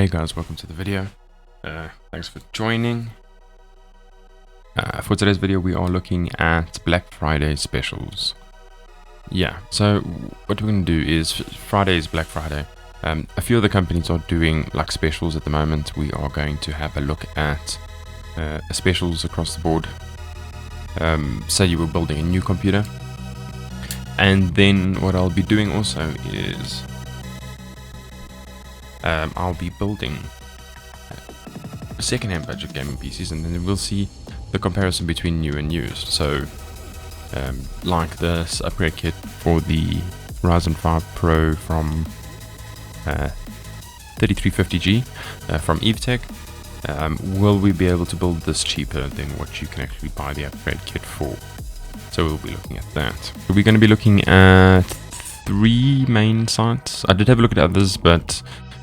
Hey guys, welcome to the video. Thanks for joining. For today's video we are looking at Black Friday specials. Yeah, so what we're going to do is, Friday is Black Friday. A few other companies are doing like specials at the moment. We are going to have a look at specials across the board. Say you were building a new computer, and then what I'll be doing also is I'll be building second-hand budget gaming PCs, and then we'll see the comparison between new and used. So like this upgrade kit for the Ryzen 5 Pro from 3350G from Evetech. Will we be able to build this cheaper than what you can actually buy the upgrade kit for? So we'll be looking at that. We're going to be looking at 3 main sites. I did have a look at others, but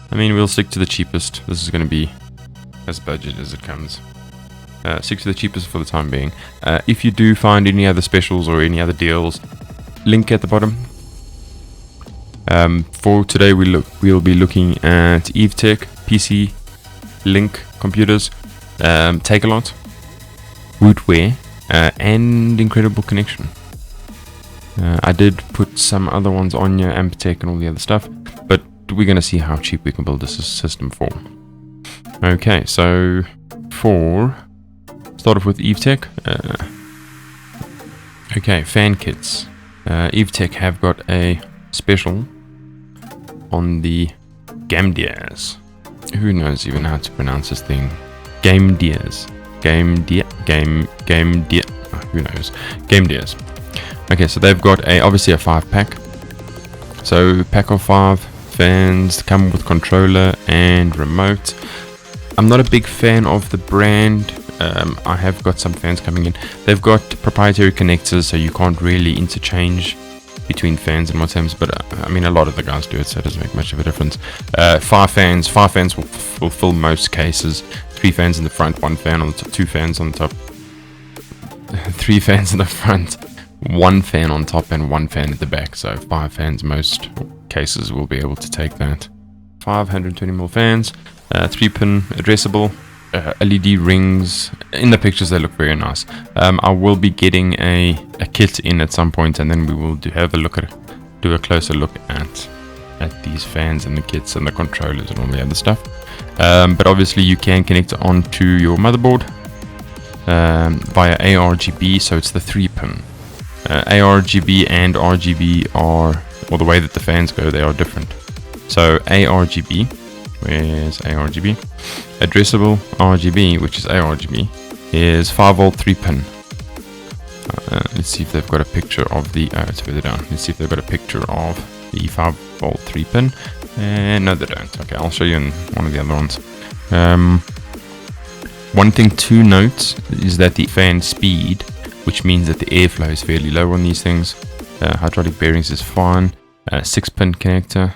I mean, we'll stick to the cheapest. This is going to be as budget as it comes. Stick to the cheapest for the time being. If you do find any other specials or any other deals, link at the bottom. For today, we'll be looking at Evetech PC Link computers, Take-A-Lot, Woodware, and Incredible Connection. I did put some other ones on here, Amptech and all the other stuff, but we're going to see how cheap we can build this system for. Okay, so start off with Evetech. Okay, fan kits. Evetech have got a special on the Gamdias. Who knows even how to pronounce this thing? Gamdias. Who knows? Gamdias. Okay, so they've got obviously a 5-pack. So pack of 5 fans, come with controller and remote. I'm not a big fan of the brand. I have got some fans coming in. They've got proprietary connectors, so you can't really interchange between fans and what's but I mean, a lot of the guys do it, so it doesn't make much of a difference. 5 fans will fill most cases. 3 fans in the front, 1 fan on the top, 2 fans on the top, 3 fans in the front, 1 fan on top, and 1 fan at the back. So 5 fans, most cases will be able to take that. 520mm fans, 3-pin addressable, LED rings. In the pictures they look very nice. I will be getting a kit in at some point, and then we will do a closer look at these fans and the kits and the controllers and all the other stuff. But obviously you can connect it onto your motherboard via ARGB, so it's the 3-pin. ARGB and RGB are, or the way that the fans go, they are different. So ARGB, where's ARGB? Addressable RGB, which is ARGB, is 5V 3-pin. Let's see if they've got a picture of the, it's further down. Let's see if they've got a picture of the 5V 3-pin. No, they don't. Okay, I'll show you in one of the other ones. One thing to note is that the fan speed, which means that the airflow is fairly low on these things. Hydraulic bearings is fine. 6-pin connector.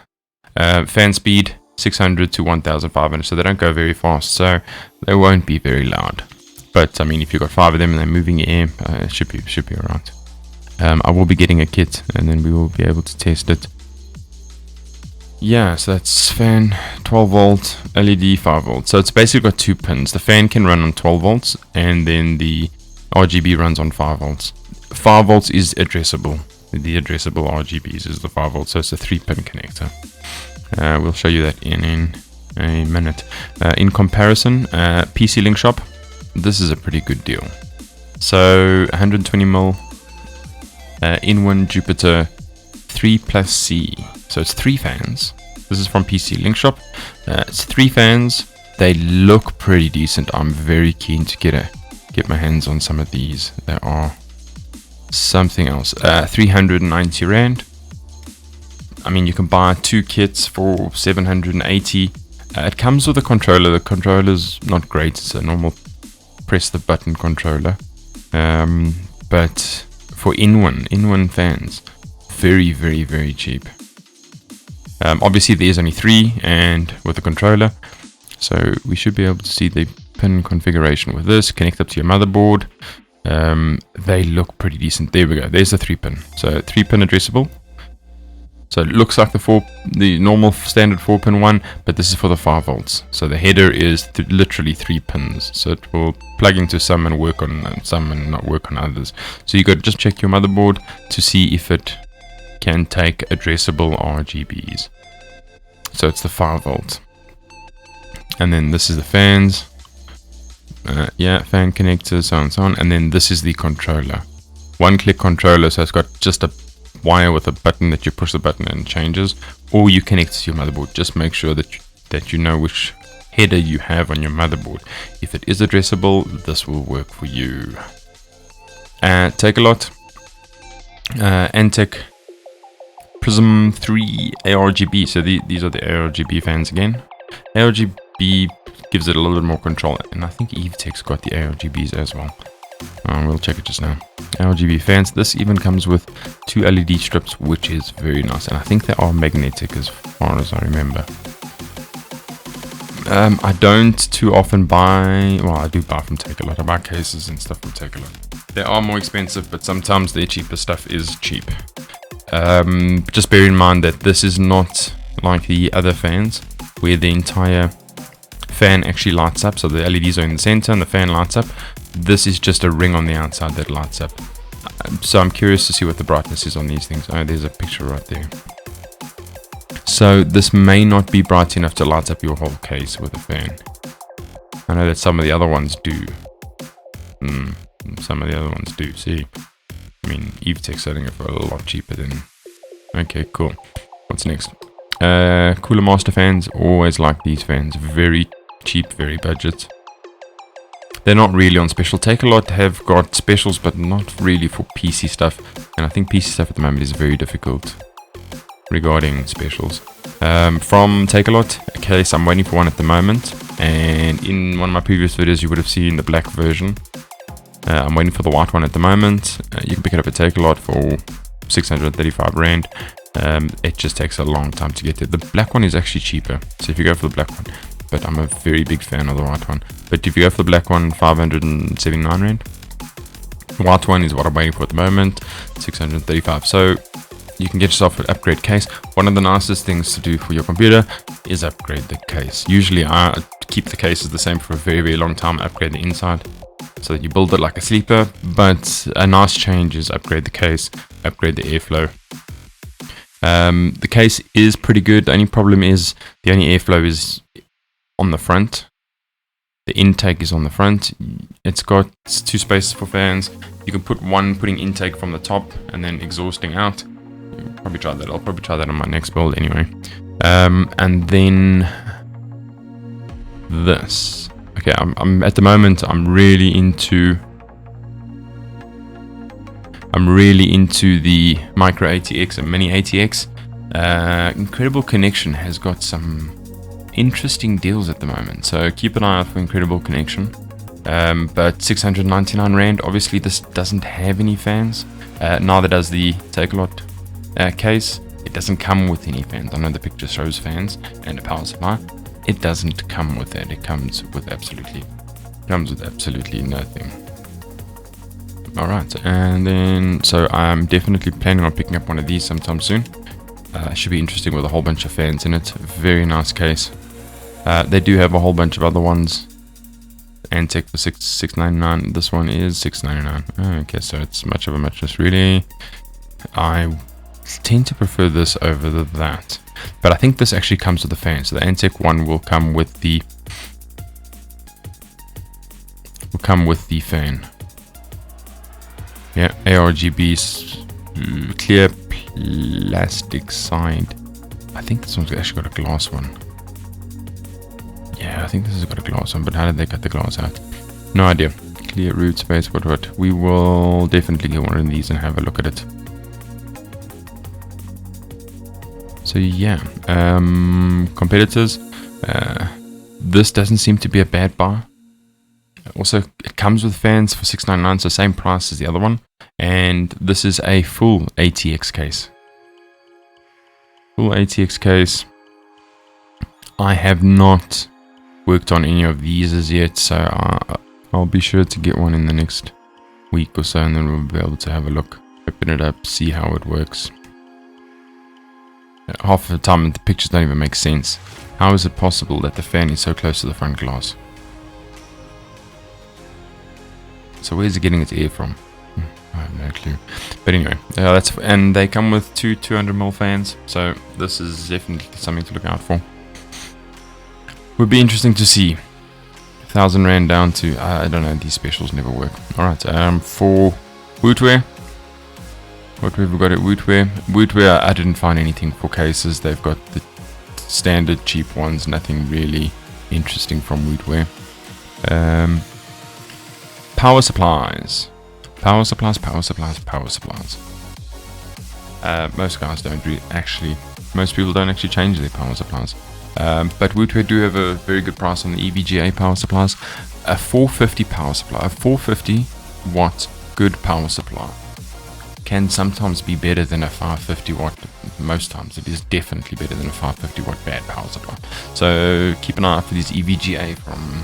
Fan speed 600 to 1500, so they don't go very fast, so they won't be very loud. But I mean, if you've got 5 of them and they're moving air, it should be alright. I will be getting a kit, and then we will be able to test it. Yeah, so that's fan 12V, LED 5V. So it's basically got 2 pins. The fan can run on 12V, and then the RGB runs on 5V. 5V is addressable. The addressable RGBs is the 5V, so it's a 3-pin connector. We'll show you that in a minute. In comparison, PC Link Shop, this is a pretty good deal. So 120mm in-one Jupiter 3+C. So it's 3 fans. This is from PC Link Shop. It's 3 fans. They look pretty decent. I'm very keen to get my hands on some of these. They are something else. 390 Rand. I mean, you can buy 2 kits for 780. It comes with a controller. The controller's not great. It's a normal press the button controller. But for in-one fans, very, very, very cheap. Obviously, there's only 3 and with a controller. So we should be able to see the pin configuration with this. Connect up to your motherboard. They look pretty decent. There we go. There's the 3-pin. So 3-pin addressable. So it looks like the normal standard 4-pin one, but this is for the 5 volts. So the header is literally 3 pins. So it will plug into some and work on some and not work on others. So you got to just check your motherboard to see if it can take addressable RGBs. So it's the 5 volt. And then this is the fans. Yeah, fan connectors, so on and so on. And then this is the controller. One-click controller, so it's got just a wire with a button that you push the button and it changes, or you connect to your motherboard. Just make sure that you know which header you have on your motherboard. If it is addressable, this will work for you. Takealot, Evetech Prism 3 ARGB. So these are the ARGB fans again. ARGB gives it a little bit more control, and I think Evetech's got the ARGBs as well. We'll check it just now. RGB fans. This even comes with 2 LED strips, which is very nice, and I think they are magnetic as far as I remember. I don't too often buy, well, I do buy from Takealot. I buy cases and stuff from Takealot. They are more expensive, but sometimes their cheaper stuff is cheap. Just bear in mind that this is not like the other fans where the entire fan actually lights up, so the LEDs are in the center and the fan lights up. This is just a ring on the outside that lights up. So I'm curious to see what the brightness is on these things. Oh, there's a picture right there. So this may not be bright enough to light up your whole case with a fan. I know that some of the other ones do. Some of the other ones do. See, I mean, Evetech's selling it for a lot cheaper than. Okay, cool. What's next? Cooler master fans. Always like these fans. Very cheap, very budget. They're not really on special. Takealot have got specials, but not really for PC stuff. And I think PC stuff at the moment is very difficult regarding specials. From Takealot, a case, I'm waiting for one at the moment. And in one of my previous videos, you would have seen the black version. I'm waiting for the white one at the moment. You can pick it up at Takealot for 635 Rand. It just takes a long time to get there. The black one is actually cheaper. So if you go for the black one, but I'm a very big fan of the white one. But if you go for the black one, 579 Rand. The white one is what I'm waiting for at the moment, 635. So you can get yourself an upgrade case. One of the nicest things to do for your computer is upgrade the case. Usually I keep the cases the same for a very, very long time, upgrade the inside. So that you build it like a sleeper, but a nice change is upgrade the case, upgrade the airflow. The case is pretty good. The only problem is the only airflow is on the front. The intake is on the front. It's got 2 spaces for fans. You can put one putting intake from the top and then exhausting out. Probably try that. I'll probably try that on my next build anyway. And then this. Okay, I'm at the moment I'm really into the micro ATX and mini ATX. Incredible Connection has got some interesting deals at the moment, so keep an eye out for Incredible Connection. But 699 Rand. Obviously this doesn't have any fans, neither does the Takealot case. It doesn't come with any fans. I know the picture shows fans and a power supply. It doesn't come with that. It comes with absolutely nothing. Alright, and then so I'm definitely planning on picking up one of these sometime soon. Should be interesting with a whole bunch of fans in it. Very nice case. They do have a whole bunch of other ones. Evetech for $699. This one is $699. Okay, so it's much of a muchness really. I tend to prefer this over that, but I think this actually comes with the fan. So the Evetech one will come with the fan. Yeah, ARGB's clear plastic side. I think this one's actually got a glass one. Yeah, I think this has got a glass one, but how did they cut the glass out? No idea. Clear root space, what. We will definitely get one of these and have a look at it. So yeah, competitors. This doesn't seem to be a bad buy. Also, it comes with fans for $699, so same price as the other one. And this is a full ATX case. Full ATX case. I have not worked on any of these as yet, so I'll be sure to get one in the next week or so, and then we'll be able to have a look, open it up, see how it works. half of the time the pictures don't even make sense. How is it possible that the fan is so close to the front glass? So where's it getting its air from? I have no clue. But anyway, and they come with two 200mm fans, so this is definitely something to look out for. Would be interesting to see. 1,000 Rand down to, I don't know, these specials never work. Alright, for Wootware, what we've got at Wootware. Wootware, I didn't find anything for cases. They've got the standard cheap ones, nothing really interesting from Wootware. Power supplies. Power supplies. Most guys don't most people don't actually change their power supplies. But Wootware do have a very good price on the EVGA power supplies. A 450 power supply, a 450 watt good power supply can sometimes be better than a 550 watt. Most times it is definitely better than a 550 watt bad power supply. So keep an eye out for these EVGA from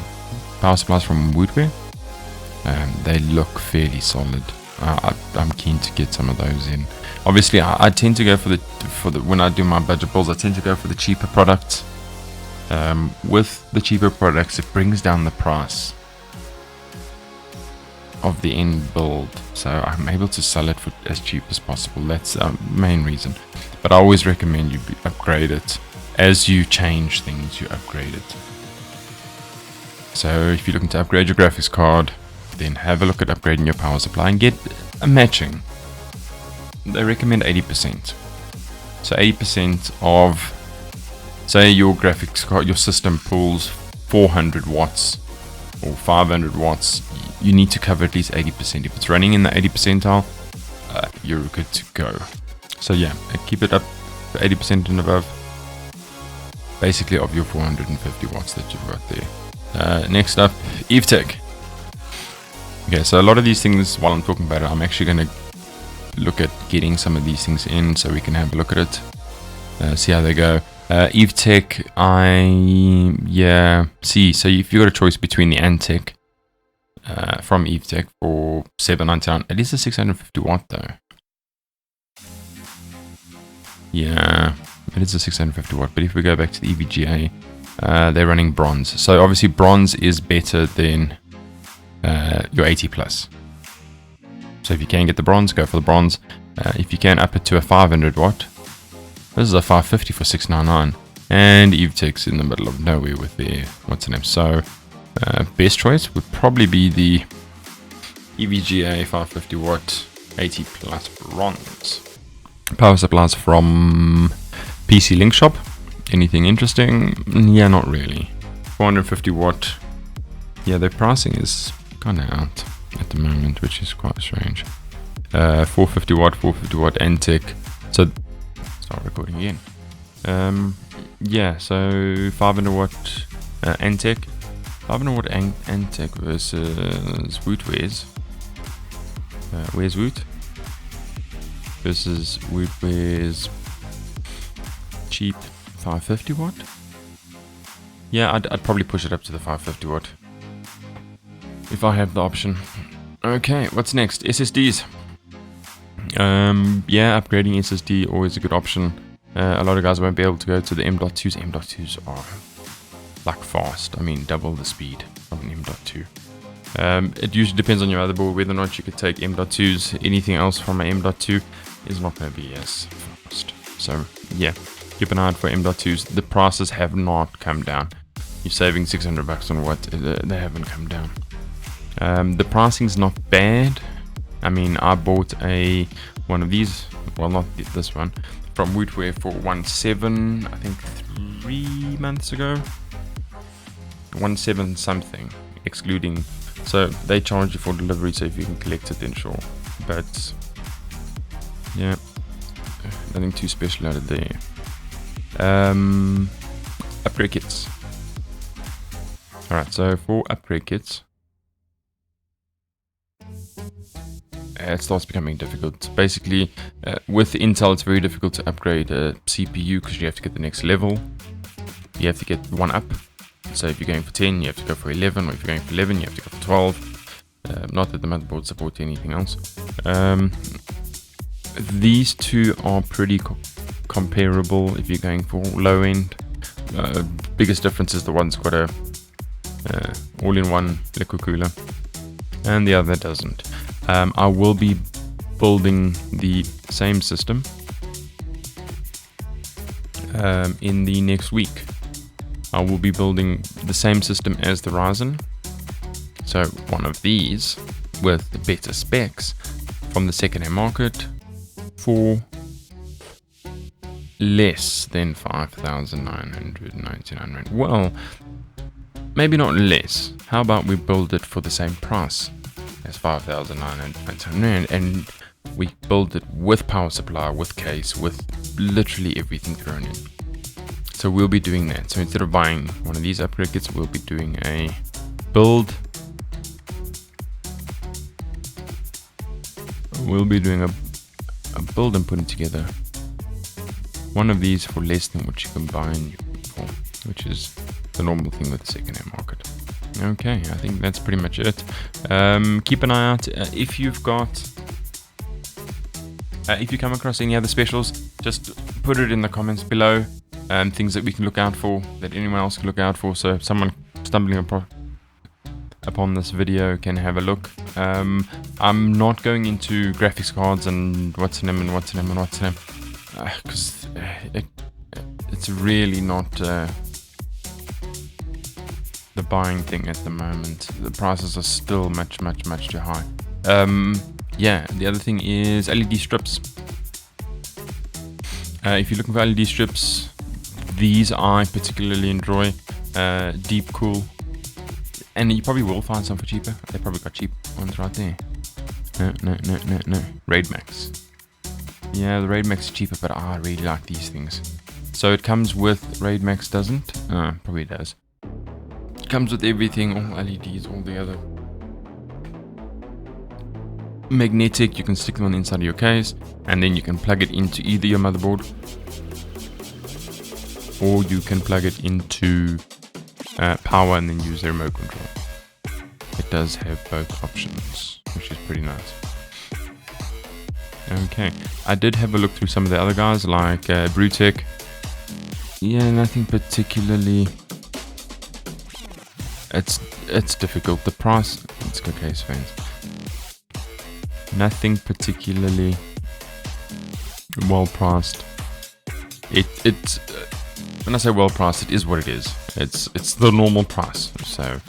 power supplies from Wootware. They look fairly solid. I'm keen to get some of those in. Obviously, I tend to go for the when I do my budget builds, I tend to go for the cheaper products. With the cheaper products, it brings down the price of the end build, so I'm able to sell it for as cheap as possible. That's the main reason. But I always recommend you upgrade it. As you change things, you upgrade it. So if you're looking to upgrade your graphics card, then have a look at upgrading your power supply and get a matching. They recommend 80%. So 80% of, say your graphics card, your system pulls 400 watts or 500 watts, you need to cover at least 80%. If it's running in the 80 percentile, you're good to go. So yeah, keep it up to 80% and above, basically of your 450 watts that you've got there. Next up, Evetech. Okay, so a lot of these things, while I'm talking about it, I'm actually going to look at getting some of these things in so we can have a look at it, see how they go. Evetech, so if you've got a choice between the Antec from Evetech for $799, it is a 650 watt though. Yeah, it is a 650 watt, but if we go back to the EVGA, they're running bronze. So obviously bronze is better than your 80 plus. So if you can get the bronze, go for the bronze. If you can up it to a 500 watt, this is a 550 for $699, and Evetech's in the middle of nowhere with their what's the name. So best choice would probably be the EVGA 550 watt 80 plus bronze. Power supplies from PC Link Shop. Anything interesting? Yeah, not really. 450 watt. Yeah, their pricing is kind of out at the moment, which is quite strange. 450 watt Antec. So start recording again. Yeah, so 500 watt Antec. 500 watt Antec versus Wootware's. Where's Woot? Versus Wootware's cheap 550 watt. Yeah, I'd probably push it up to the 550 watt if I have the option. Okay, what's next? SSDs. Yeah, upgrading SSD always a good option. A lot of guys won't be able to go to the M.2s. M.2s are like fast. I mean, double the speed of an M.2. It usually depends on your motherboard whether or not you could take M.2s. Anything else from an M.2 is not going to be as fast. So yeah, keep an eye out for M.2s. The prices have not come down. You're saving $600 on what? They haven't come down. The pricing's not bad. I mean, I bought one of these, well, not this one, from Wootware for 1.7, I think 3 months ago. 1.7 something, excluding, so they charge you for delivery, so if you can collect it then sure. But yeah, nothing too special out of there. Upgrade kits. Alright, so for upgrade kits, it starts becoming difficult. Basically, with Intel, it's very difficult to upgrade a CPU because you have to get the next level. You have to get one up. So if you're going for 10, you have to go for 11, or if you're going for 11, you have to go for 12. Not that the motherboard supports anything else. These two are pretty comparable if you're going for low end. Biggest difference is the one's got a all-in-one liquid cooler and the other doesn't. I will be building the same system in the next week. I will be building the same system as the Ryzen, so one of these with better specs from the second-hand market for less than 5,999 Rand. Well, maybe not less. How about we build it for the same price as 5,999 Rand, and we build it with power supply, with case, with literally everything thrown in. So we'll be doing that. So instead of buying one of these upgrade kits, we'll be doing a build. We'll be doing a build and putting together one of these for less than what you can buy for, which is the normal thing with the second-hand market. Okay, I think that's pretty much it. Keep an eye out if you've got. If you come across any other specials, just put it in the comments below. Things that we can look out for, that anyone else can look out for, so if someone stumbling upon this video can have a look. I'm not going into graphics cards and what's in them and what's in them and what's in them, because it's really not the buying thing at the moment. The prices are still much too high. Yeah, the other thing is LED strips. If you're looking for LED strips, these I particularly enjoy. Deep cool, and you probably will find some for cheaper. They probably got cheap ones right there. No. Raid Max. Yeah, the Raid Max is cheaper, but I really like these things. So it comes with, Raid Max doesn't. Probably does. It comes with everything, all LEDs, all the other magnetic. You can stick them on the inside of your case, and then you can plug it into either your motherboard, or you can plug it into power and then use the remote control. It does have both options, which is pretty nice. Okay, I did have a look through some of the other guys, like Brewtech. Yeah, nothing particularly. It's difficult. The price. Let's go case fans. Nothing particularly well priced. It's when I say well priced, it is what it is. It's the normal price. So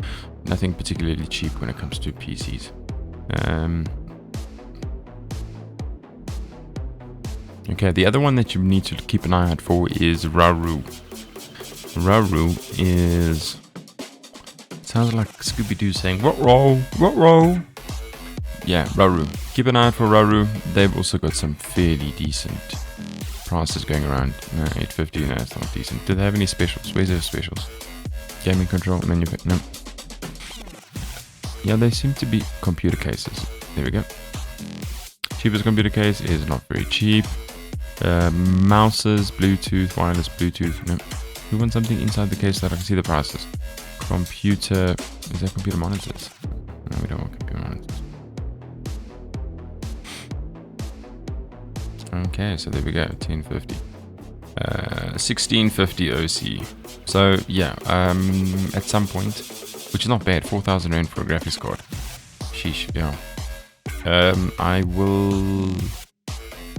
nothing particularly cheap when it comes to PCs. Okay, the other one that you need to keep an eye out for is Raru. Raru is, sounds like Scooby-Doo saying "what roll, what roll." Yeah, Raru. Keep an eye out for Raru. They've also got some fairly decent prices going around. 850, no, it's not decent. Do they have any specials? Where's their specials? Gaming control, menu, no. Yeah, they seem to be computer cases. There we go. Cheapest computer case is not very cheap. Mouses, Bluetooth, wireless Bluetooth. No. We want something inside the case that I can see the prices. Computer, is that computer monitors? No, we don't want computer monitors. Okay, so there we go, 1050. 1650 OC. So yeah, at some point, which is not bad, 4,000 Rand for a graphics card. Sheesh, yeah. I will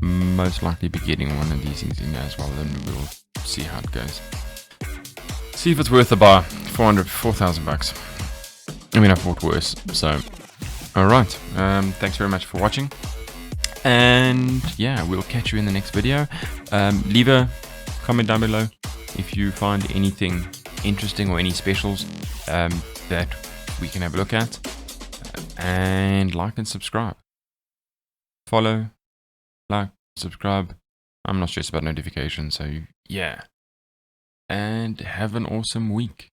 most likely be getting one of these things in as well, then we'll see how it goes. See if it's worth the buy. 4,000 bucks. I mean, I thought worse, so. Alright, thanks very much for watching. And yeah, we'll catch you in the next video. Leave a comment down below if you find anything interesting or any specials that we can have a look at. And like and subscribe. Follow, like, subscribe. I'm not stressed about notifications, so yeah. And have an awesome week.